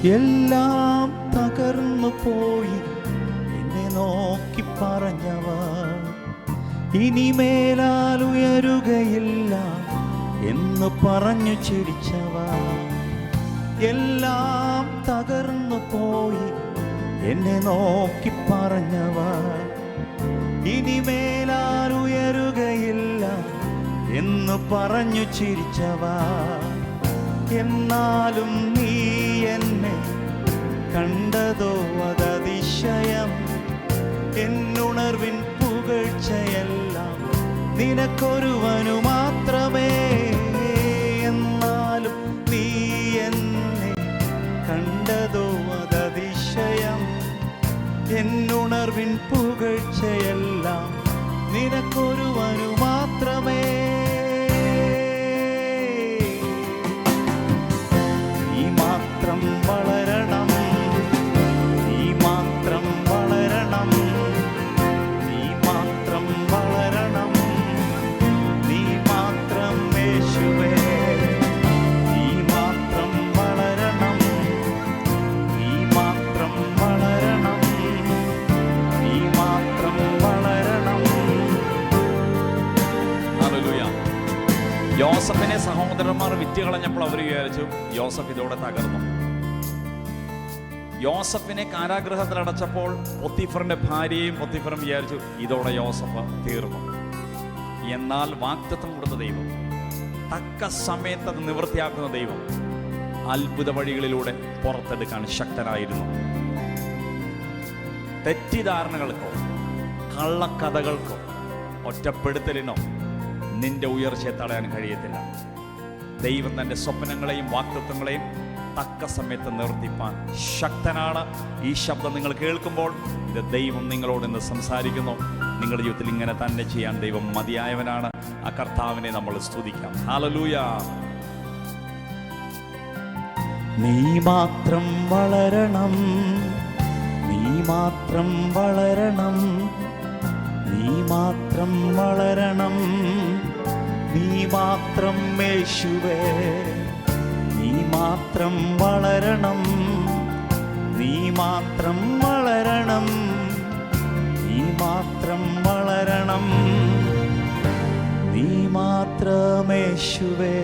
എല്ലാം തകർന്നു പോയി എന്നെ നോക്കി പറഞ്ഞവർ ഇനിമേലാൽ ഉയരുകയില്ല എന്ന് പറഞ്ഞു ചിരിച്ചവർ, എല്ലാം തകർന്നു പോയി എന്നെ നോക്കി പറഞ്ഞവർ ഇനിമേലാൽ ഉയരുകയില്ല എന്ന് പറഞ്ഞു ചിരിച്ചവർ, എന്നാലും നീ എന്നെ കണ്ടതോ അതതിശയം. എന്നുണർവിൻ പുകഴ്ചയെല്ലാം നിനക്കൊരുവനു മാത്രമേ. എന്നാലും നീ എന്നെ കണ്ടതോ അതതിശയം. എന്നുണർവിൻ പുകഴ്ചയെല്ലാം നിനക്കൊരുവനു മാത്രമേ. നീ മാത്രം വളരണം, നീ മാത്രം വളരണം, നീ മാത്രം വളരണം, നീ മാത്രം യേശുവേ. നീ മാത്രം വളരണം, നീ മാത്രം വളരണം, നീ മാത്രം വളരണം. ഹല്ലേലൂയ. യോസഫിനെ സഹോദരന്മാർ വിറ്റുകളഞ്ഞപ്പോൾ അവർ വിചാരിച്ചു യോസഫ് ഇതോടെ തകർന്നു. യോസഫിനെ കാരാഗൃഹത്തിലടച്ചപ്പോൾ പൊത്തിഫറിന്റെ ഭാര്യയും പൊത്തിഫറും വിചാരിച്ചു ഇതോടെ യോസഫ് തീർന്നു. എന്നാൽ വാഗ്ദത്തം കൊടുത്ത ദൈവം, തക്ക സമയത്ത് അത് നിവൃത്തിയാക്കുന്ന ദൈവം അത്ഭുത വഴികളിലൂടെ പുറത്തെടുക്കാൻ ശക്തനായിരുന്നു. തെറ്റിദ്ധാരണകൾക്കോ കള്ളക്കഥകൾക്കോ ഒറ്റപ്പെടുത്തലിനോ നിന്റെ ഉയർച്ചയെ തടയാൻ കഴിയത്തില്ല. ദൈവം തൻ്റെ സ്വപ്നങ്ങളെയും വാഗ്ദത്തങ്ങളെയും തക്ക സമയത്ത് നിർത്തിപ്പാൻ ശക്തനാണ്. ഈ ശബ്ദം നിങ്ങൾ കേൾക്കുമ്പോൾ ഇത് ദൈവം നിങ്ങളോട് ഇന്ന് സംസാരിക്കുന്നു. നിങ്ങളുടെ ജീവിതത്തിൽ ഇങ്ങനെ തന്നെ ചെയ്യാൻ ദൈവം മതിയായവനാണ്. ആ കർത്താവിനെ നമ്മൾ സ്തുതിക്കാം. ഹല്ലേലൂയ. നീ മാത്രം വളരണം, നീ മാത്രം വളരണം, നീ മാത്രം വളരണം, നീ മാത്രം യേശുവേ. നീ മാത്രം വളരണം, നീ മാത്രം വളരണം, നീ മാത്രം വളരണം, നീ മാത്രം യേശുവേ.